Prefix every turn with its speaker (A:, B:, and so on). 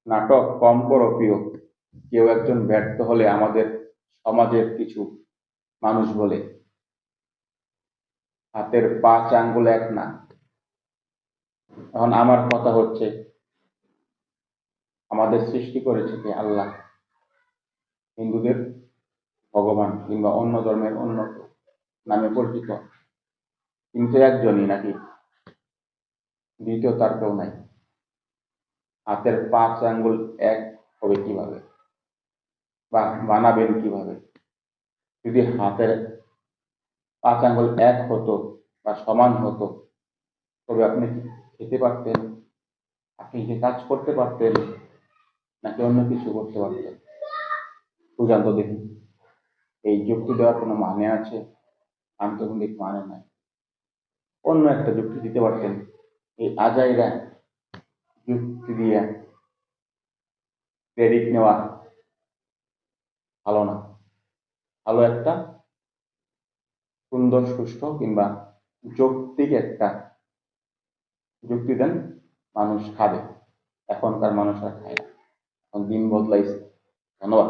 A: নাটক কম করো প্রিয়। কেউ একজন ব্যর্থ হলে আমাদের সমাজের কিছু মানুষ বলে, হাতের পাঁচ আঙ্গুল এক না। এখন আমার কথা হচ্ছে, আমাদের সৃষ্টি করেছে কি আল্লাহ? হিন্দুদের ভগবান কিংবা অন্য ধর্মের অন্য নামে পরিচিত, কিন্তু একজনই নাকি? দ্বিতীয় তার কেউ নাই। হাতের পাঁচ আঙ্গুল এক হবে কিভাবে, বা বানাবেন কিভাবে? যদি হাতের পাঁচ আঙ্গুল এক হতো বা সমান হতো, তবে আপনি কি খেতে পারতেন? আপনি কি কাজ করতে পারতেন, নাকি অন্য কিছু করতে পারতেন? বুঝান তো দেখি, এই যুক্তি দেওয়ার কোনো মানে আছে? আন্তর্জাতিক মানে নাই। অন্য একটা যুক্তি দিতে পারতেন। এই আজাইরা যুক্তি দিয়ে ক্রেডিট নেওয়া ভালো না। ভালো একটা সুন্দর সুষ্ঠু কিংবা যৌক্তিক একটা যুক্তি দেন, মানুষ খাবে। এখনকার মানুষ আর খায় না, এখন দিন বদলাইছে। ধন্যবাদ।